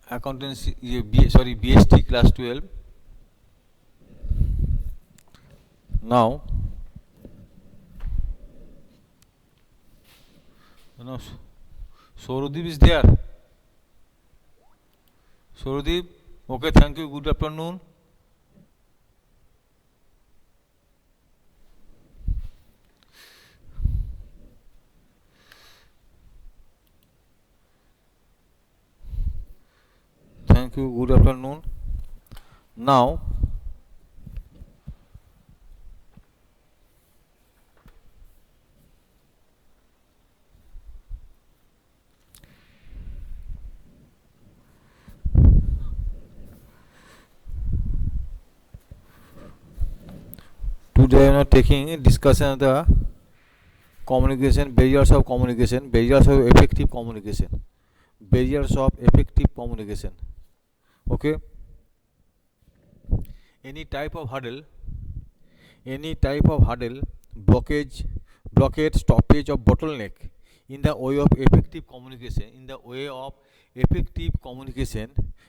accountancy, BST class 12. Now, Saurodeep is there. Saurodeep, okay, thank you, good afternoon. Thank you, good afternoon. Now, today I am taking discussion of the communication, barriers of communication, barriers of effective communication, barriers of effective communication. Okay, any type of hurdle, blockage, blockade, stoppage, or bottleneck in the way of effective communication,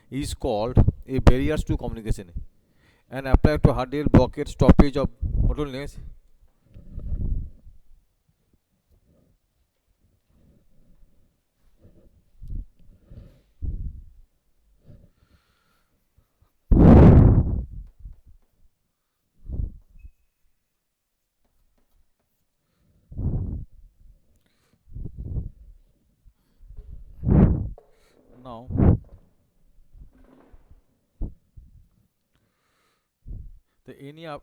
is called a barriers to communication. And applied to hurdle, blockade, stoppage, or bottlenecks. Now,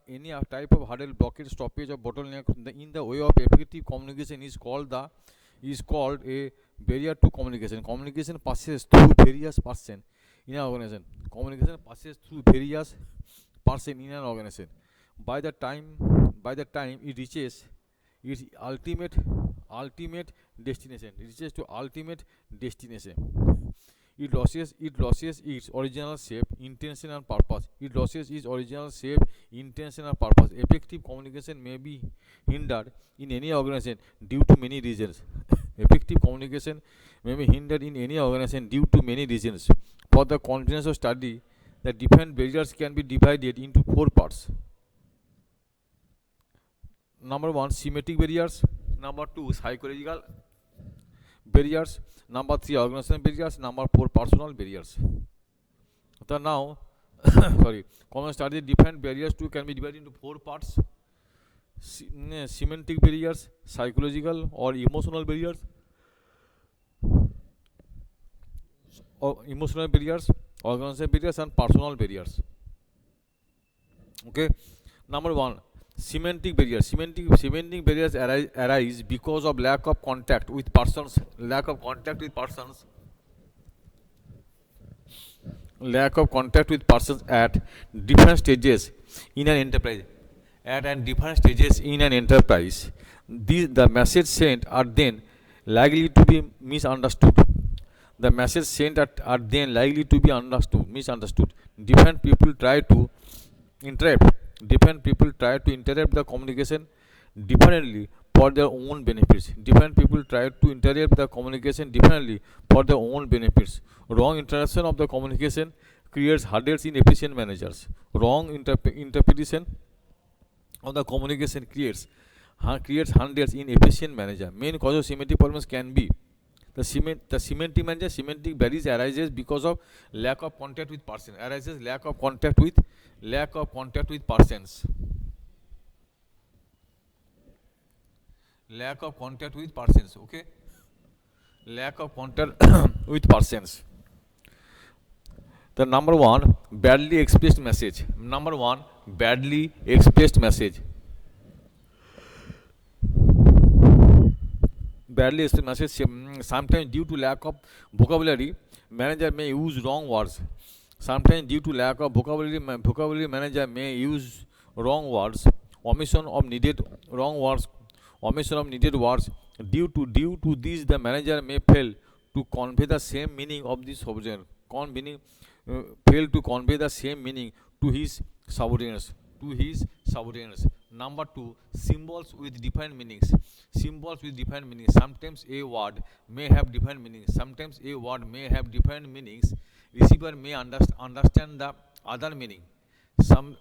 any type of hurdle, blockage, stoppage, or bottleneck in the way of effective communication is called a barrier to communication. Communication passes through various person in an organization. Communication passes through various person in an organization. By the time it reaches its ultimate destination, it loses its original shape, intention, and purpose. Effective communication may be hindered in any organization due to many reasons. Effective communication may be hindered in any organization due to many reasons. For the convenience of study, the different barriers can be divided into 4 parts. Number 1, semantic barriers. Number 2, psychological barriers. Number 3, organizational barriers. Number 4, personal barriers. So now, common study, different barriers too can be divided into 4 parts. Semantic barriers, psychological or emotional barriers, organizational barriers, and personal barriers. Okay. Number 1, semantic barriers. Semantic barriers arise because of lack of contact with persons at different stages in an enterprise. The message sent are then likely to be misunderstood. Different people try to interrupt the communication differently for their own benefits. Wrong interruption of the communication creates hurdles in efficient managers. Wrong interpretation of the communication creates hurdles in efficient manager. Main cause of semantic problems can be the semantic barriers arises because of lack of contact with persons. Okay, lack of contact with persons. The number 1, badly expressed message. Sometimes due to lack of vocabulary, manager may use wrong words. Omission of needed words. Due to this, the manager may fail to convey the same meaning of the subordinate. To his subordinates. to his subordinates. Number two, symbols with defined meanings. Symbols with defined meanings. Sometimes a word may have defined meanings. Sometimes a word may have defined meanings. Receiver may understand the other meaning. Some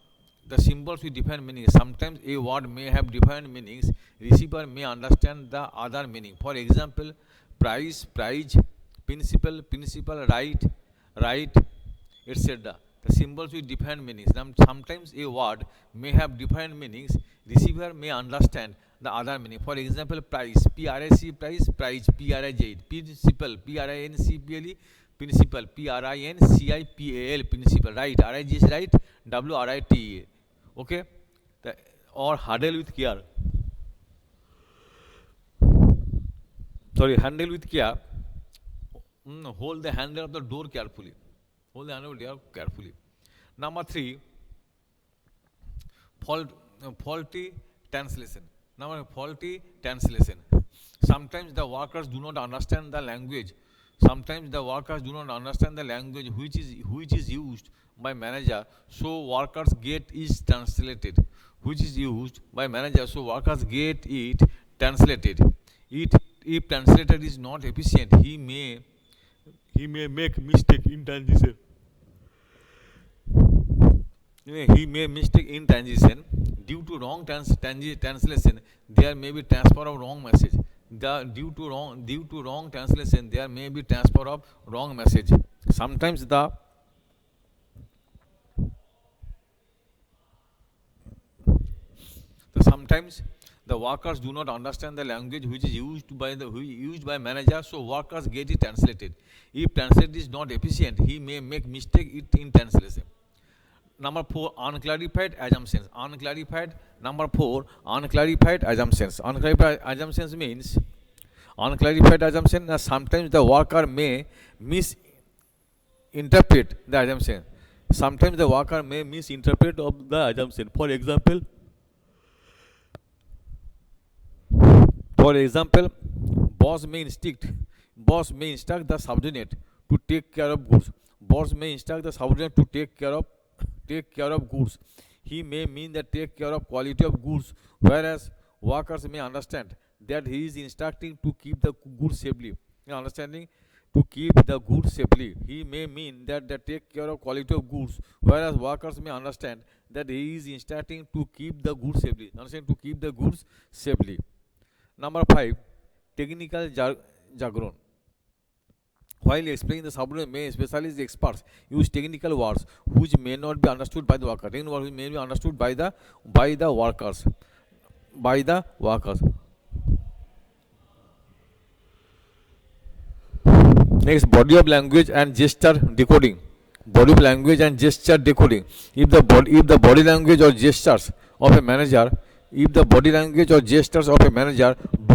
the symbols with defined meanings. Sometimes a word may have defined meanings. Receiver may understand the other meaning. For example, price, price, principle, principle, right, right, etc. The symbols with defined meanings. Sometimes a word may have defined meanings. Receiver may understand the other meaning. For example, price, P-R-I-C, price, price, P-R-I-J, principle, P-R-I-N-C-P-L-E, principle, P-R-I-N-C-I-P-A-L, principle, right, R-I-G is right, W-R-I-T-E. Okay? Or huddle with care. Sorry, handle with care. Hold the handle of the door carefully. Hold the handle of the door carefully. Number three, faulty translation. Number faulty translation. Sometimes the workers do not understand the language. Sometimes the workers do not understand the language which is used by manager. So workers get is translated. Which is used by manager. So workers get it translated. It if translator is not efficient, he may make mistake in transition. He may mistake in transition due to wrong translation. There may be transfer of wrong message. Due to wrong translation, there may be transfer of wrong message. Sometimes the workers do not understand the language which is used by manager, so workers get it translated. If translation is not efficient, he may make mistake it in translation. Number four, unclarified assumptions. Number four, unclarified assumptions. Unclarified assumptions means unclarified assumption. Sometimes the worker may misinterpret the assumption. Sometimes the worker may misinterpret of the assumption. For example, boss may instruct the subordinate to take care of goods. Boss may instruct the subordinate to take care of goods. He may mean that take care of quality of goods, whereas workers may understand that he is instructing to keep the goods safely. Understanding to keep the goods safely. He may mean that they take care of quality of goods, whereas workers may understand that he is instructing to keep the goods safely. Understand to keep the goods safely. Number five, technical jargon. While explaining the subordinate may specialists experts use technical words which may not be understood by the worker. Technical words may be understood by the workers. Next, body of language and gesture decoding. Body of language and gesture decoding. If the body language or gestures of a manager do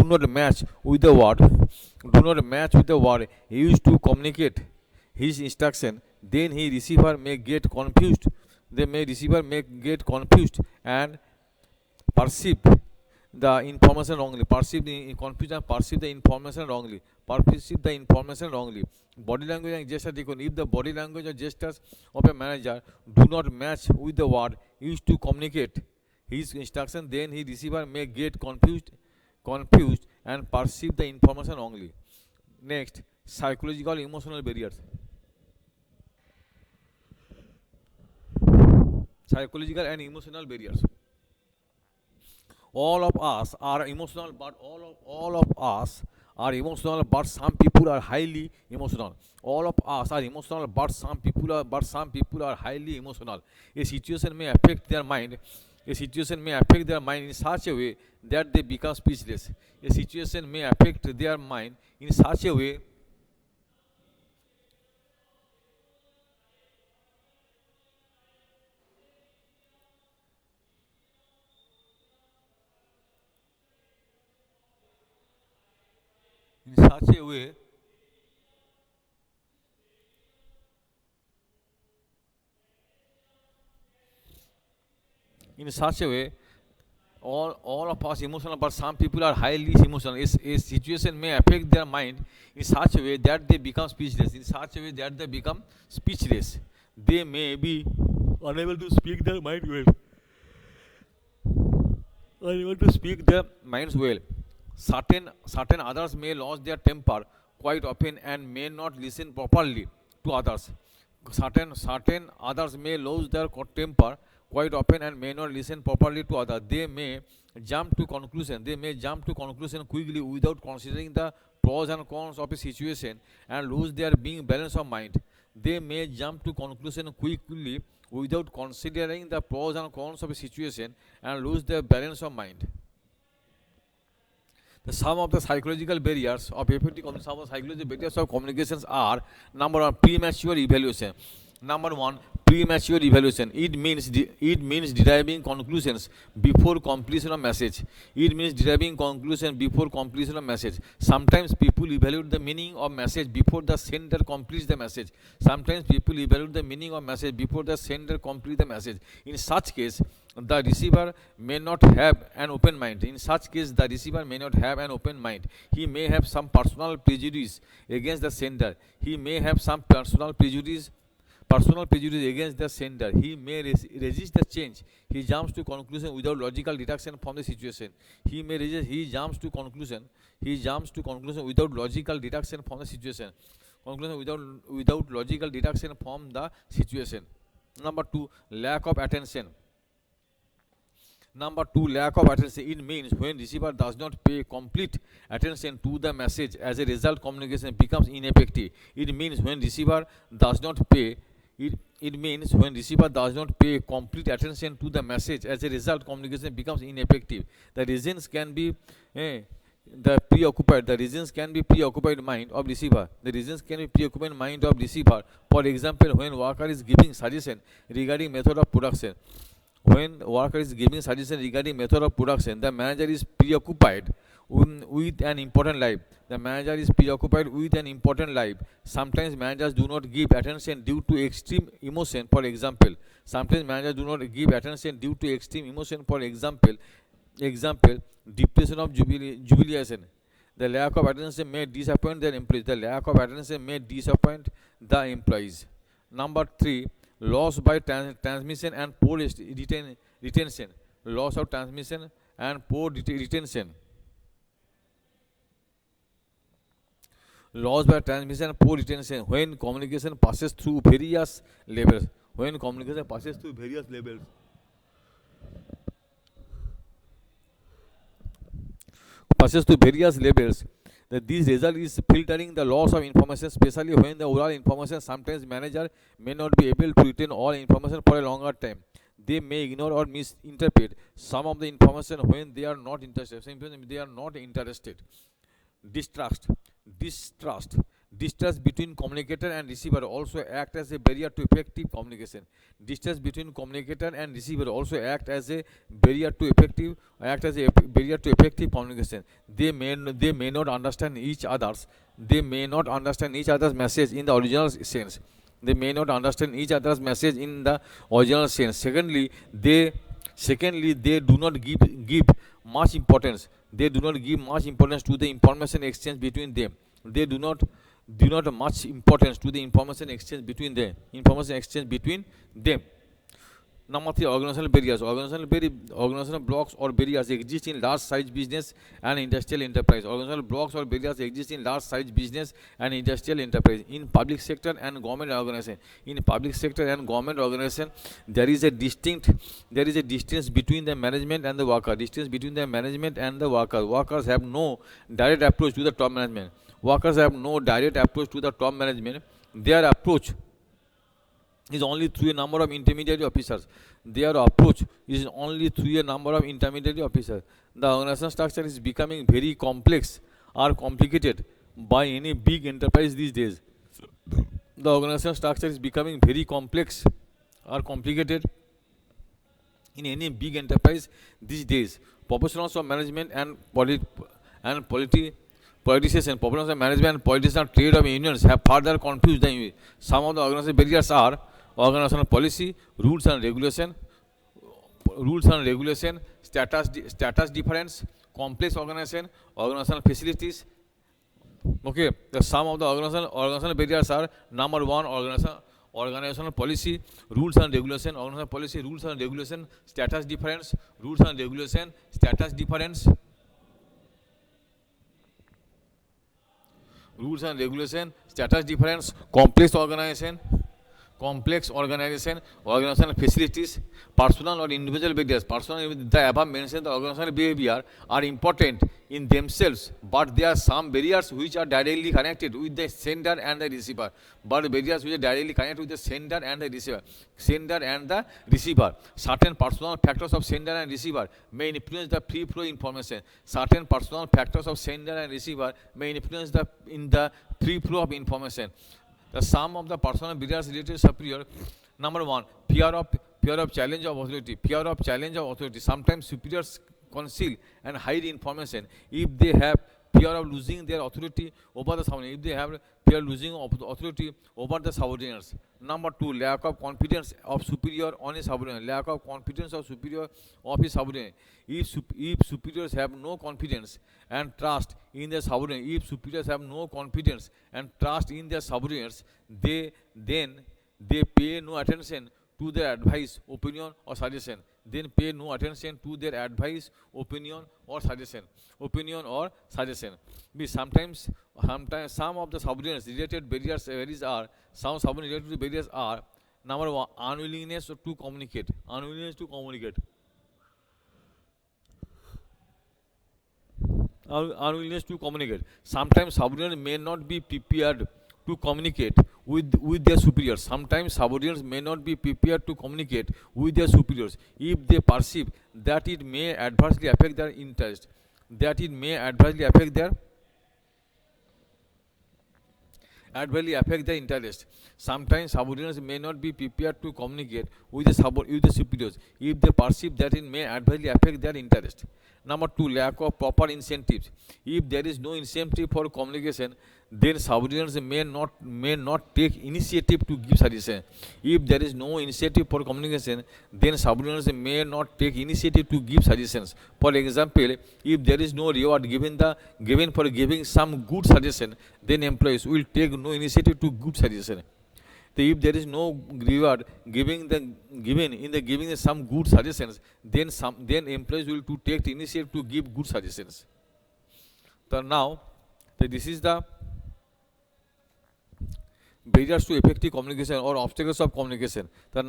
not match with the word used to communicate his instruction, then the receiver may get confused. And perceive the information wrongly. Perceive the information wrongly. Body language and gesture decoding. If the body language or gestures of a manager do not match with the word used to communicate his instruction, then the receiver may get confused and perceive the information wrongly. Next, psychological emotional barriers. Psychological and emotional barriers. All of us are emotional, but some people are highly emotional. All of us are emotional, but some people are highly emotional. A situation may affect their mind in such a way that they become speechless. A situation may affect their mind in such a way all of us emotional, but some people are highly emotional. A situation may affect their mind in such a way that they become speechless. They may be unable to speak their mind well. unable to speak their minds well. Certain others may lose their temper quite often and may not listen properly to others. Certain others may lose their temper quite often and may not listen properly to others. They may jump to conclusion. They may jump to conclusion quickly without considering the pros and cons of a situation and lose their being balance of mind. They may jump to conclusion quickly without considering the pros and cons of a situation and lose their balance of mind. Some of the psychological barriers of effective communication, some of the psychological barriers of communications are: number one, premature evaluation. Number one, premature evaluation. It means deriving conclusions before completion of message. It means deriving conclusion before completion of message. Sometimes people evaluate the meaning of message before the sender completes the message. Sometimes people evaluate the meaning of message before the sender completes the message. In such case, the receiver may not have an open mind. In such case, the receiver may not have an open mind. He may have some personal prejudice against the sender. He may have some personal prejudice against the sender. He may resist the change. He jumps to conclusion without logical deduction from the situation. He jumps to conclusion. He jumps to conclusion without logical deduction from the situation. Conclusion without logical deduction from the situation. Number two, lack of attention. Number two, lack of attention. It means when receiver does not pay complete attention to the message. As a result, communication becomes ineffective. It means when receiver does not pay it means when receiver does not pay complete attention to the message. As a result, communication becomes ineffective. The reasons can be the reasons can be preoccupied mind of receiver. The reasons can be preoccupied mind of receiver. For example, when worker is giving suggestion regarding method of production. When worker is giving suggestion regarding method of production, the manager is preoccupied with an important life. The manager is preoccupied with an important life. Sometimes managers do not give attention due to extreme emotion. For example, sometimes managers do not give attention due to extreme emotion. For example, depression of jubilation. The lack of attention may disappoint their employees. The lack of attention may disappoint the employees. Number three, loss by transmission and poor retention. Loss of transmission and poor retention. Loss by transmission and poor retention. When communication passes through various levels. When communication passes through various levels. This result is filtering the loss of information, especially when the overall information. Sometimes manager may not be able to retain all information for a longer time. They may ignore or misinterpret some of the information when they are not interested. Distrust between communicator and receiver also act as a barrier to effective communication. Distrust between communicator and receiver also act as a barrier to effective communication. They may not understand each other's message in the original sense. Secondly, they do not give much importance. to the information exchange between them. They do not much importance to the information exchange between them. Number three, organizational barriers. Organizational blocks or barriers exist in large size business and industrial enterprise. Organizational blocks or barriers exist in large size business and industrial enterprise. In public sector and government organization. There is a distance between the management and the worker. Workers have no direct approach to the top management. Their approach is only through a number of intermediate officers. The organizational structure is becoming very complex or complicated by any big enterprise these days. The organizational structure is becoming very complex or complicated in any big enterprise these days. Professionals of management and politicians, trade of unions have further confused the. Some of the organizational barriers are organizational policy, rules and regulation, status difference, complex organizational facilities. Okay, some of the organizational barriers are: number one, organizational policy, rules and regulation, organizational policy, rules and regulation, status difference, rules and regulation, status difference, rules and regulation, status difference, organizational facilities, personal or individual barriers. Personal, the above mentioned the organizational behavior are important in themselves, but there are some barriers which are directly connected with the sender and the receiver. But barriers which are directly connected with the sender and the receiver. Certain personal factors of sender and receiver may influence the free flow information. Certain personal factors of sender and receiver may influence the free flow of information. The sum of the personal barriers related to superior. Number one, fear of challenge of authority. Fear of challenge of authority. Sometimes superiors conceal and hide information if they have fear of losing their authority over the subordinates. If they have fear of losing authority over the subordinates. Number two, lack of confidence of superior on his subordinate. Lack of confidence of superior of his subordinate. If superiors have no confidence and trust in their subordinate, if superiors have no confidence and trust in their subordinates, then they pay no attention to their advice, opinion or suggestion. Then pay no attention to their advice, opinion or suggestion. Sometimes some of the subordinates related barriers are number one, unwillingness to communicate. Unwillingness to communicate. Sometimes subordinates may not be prepared to communicate with their superiors. Sometimes subordinates may not be prepared to communicate with their superiors if they perceive that it may adversely affect their interest. Sometimes subordinates may not be prepared to communicate with the superiors if they perceive that it may adversely affect their interest. Number two, lack of proper incentives. If there is no incentive for communication, then subordinates may not take initiative to give suggestion. If there is no incentive for communication, then subordinates may not take initiative to give suggestions. For example, if there is no reward given for giving some good suggestion, then employees will take no initiative to good suggestion. If there is no reward given in the giving some good suggestions, then employees will to take the initiative to give good suggestions. So now, this is the barriers to effective communication or obstacles of communication. The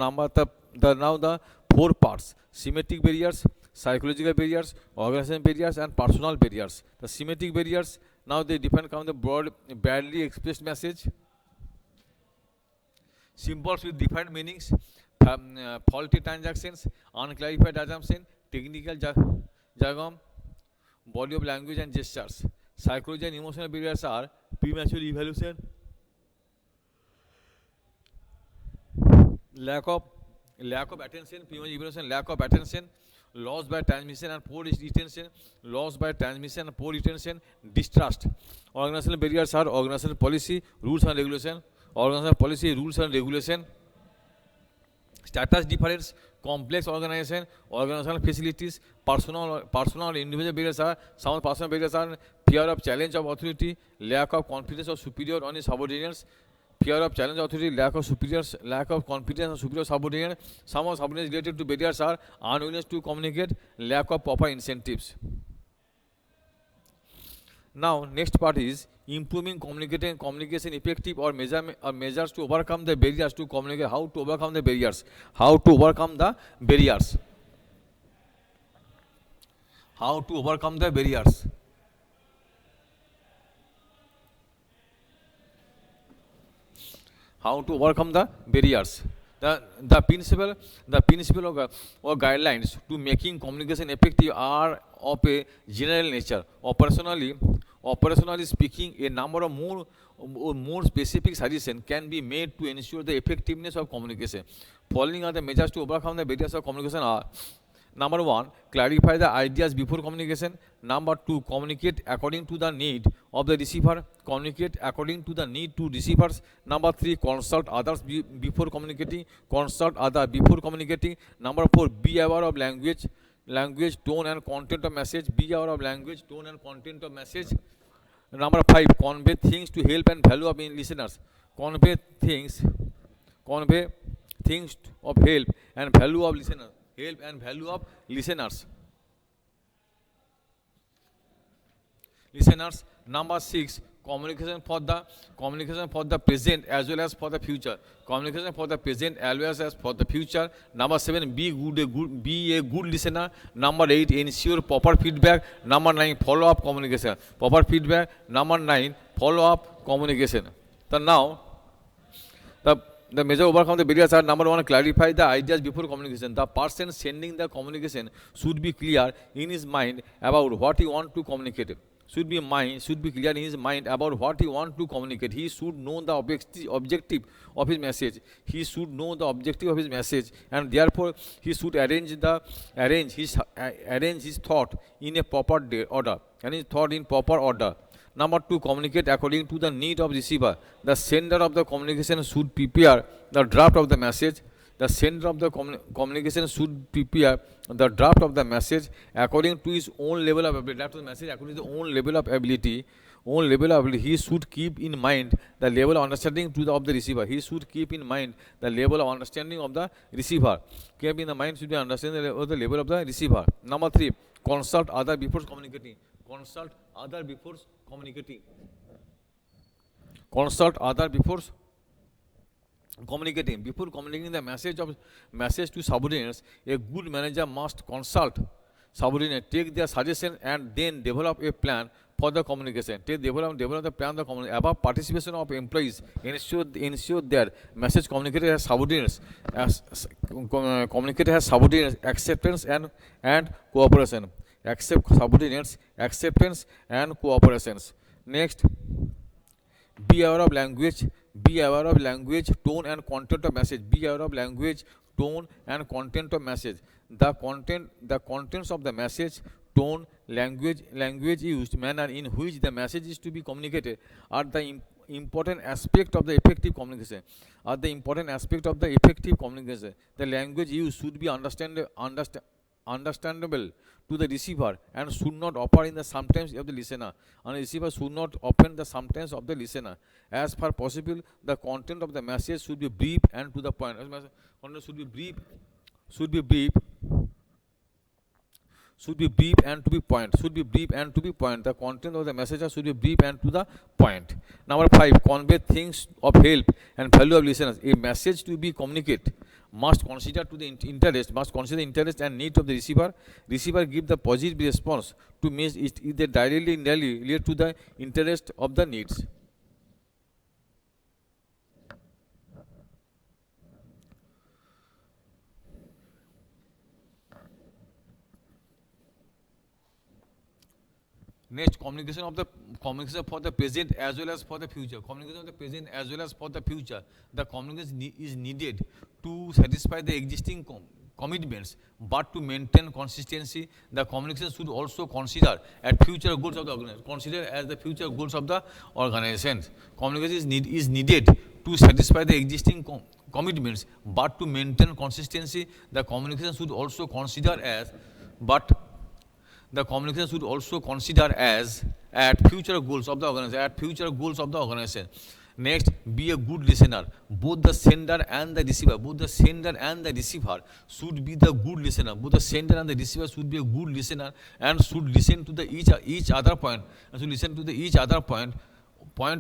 4 parts: semantic barriers, psychological barriers, organizational barriers, and personal barriers. The semantic barriers, now they depend on the broad, badly expressed message, symbols with defined meanings, faulty transactions, unclarified assumption, technical jargon, body of language and gestures. Psychological and emotional barriers are premature evaluation, lack of attention, premature evaluation, lack of attention, loss by transmission and poor retention, distrust. Organizational barriers are organizational policy, rules and regulation, status difference, complex organization, organizational facilities. Personal individual barriers are, some personal barriers are fear of challenge of authority, lack of confidence of superior on his subordinates, fear of challenge of authority, lack of confidence of superior subordinate. Some of subordinates related to barriers are unwillingness to communicate, lack of proper incentives. Now, next part is improving communication effective or measures to overcome the barriers to communicate. How to overcome the barriers? How to overcome the barriers? The principle or guidelines to making communication effective are of a general nature. Operationally speaking, a number of more specific suggestions can be made to ensure the effectiveness of communication. Following are the measures to overcome the barriers of communication are: number one, clarify the ideas before communication. Number two, communicate according to the need of the receiver. Communicate according to the need to receivers. Number three, consult others before communicating. Number four, be aware of language, tone and content of message. Number five, convey things to help and value of listeners. Convey things convey things of help and value of listener, help and value of listeners. Listeners. Number 6, communication for the present as well as for the future. Communication for the present as well as for the future. Number 7, be a good listener. Number 8, ensure proper feedback. Number 9, follow up communication. Proper feedback. Number 9, follow up communication. So now the major overcome the barriers are: number 1, clarify the ideas before communication. The person sending the communication should be clear in his mind about what he wants to communicate. Should be clear in his mind about what he wants to communicate. He should know the objective of his message. He should know the objective of his message, and therefore he should arrange his thought in a proper order. Number 2, communicate according to the need of receiver. The sender of the communication should prepare the draft of the message. The sender of the communication should prepare the draft of the message according to his own level of ability. Draft of the message according to his own level of ability. He should keep in mind the level of understanding of the receiver. He should keep in mind the level of understanding of the receiver. Keep in the mind should be understanding the level of the receiver. Number 3, consult other before communicating. Consult other before communicating. Consult other before communicating. Before communicating the message to subordinates, a good manager must consult subordinates, take their suggestion, and then develop a plan for the communication. Develop the plan of the communication. Above participation of employees ensure their message communicated as subordinates, acceptance and cooperation. Subordinates, acceptance and cooperations. Next, be aware of language, tone and content of message. Be aware of language, tone and content of message. The contents of the message, tone, language used, manner in which the message is to be communicated are the important aspect of the effective communication. The language used should be understandable to the receiver and should not occur in the sometimes of the listener. And the receiver should not open the sometimes of the listener. As far possible, the content of the message should be brief and to the point. Content should be brief and to be point. The content of the message should be brief and to the point. Number 5, convey things of help and value of listeners. A message to be communicated must consider the interest and need of the receiver. Receiver give the positive response to means it either directly relate to the interest of the needs. Next, communication for the present as well as for the future. Communication of the present as well as for the future. The communication is needed to satisfy the existing commitments, but to maintain consistency, the communication should also consider at future goals of the organization. Consider as the future goals of the organization. Communication is needed to satisfy the existing commitments, but to maintain consistency, the communication should also consider at future goals of the organization. Next, be a good listener. Both the sender and the receiver should be the good listener. Both the sender and the receiver should be a good listener and should listen to each other point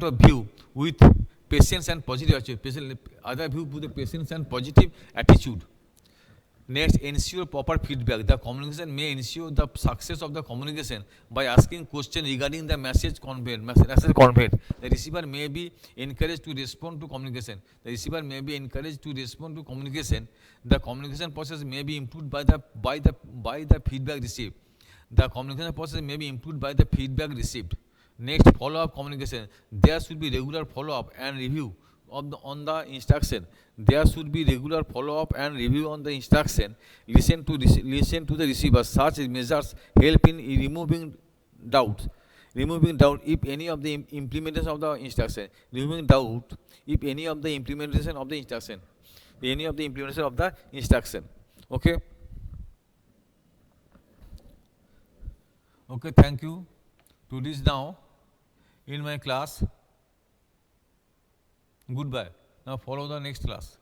of view with patience and positive attitude. Next, ensure proper feedback. The communication may ensure the success of the communication by asking questions regarding the message conveyed. The receiver may be encouraged to respond to communication. The communication process may be improved by the feedback received. Next, follow-up communication. There should be regular follow-up and review on the instruction. Listen to the receiver. Such measures help in removing doubt if any of the implementation of the instruction. Okay. Thank you. To this now in my class. Goodbye. Now follow the next class.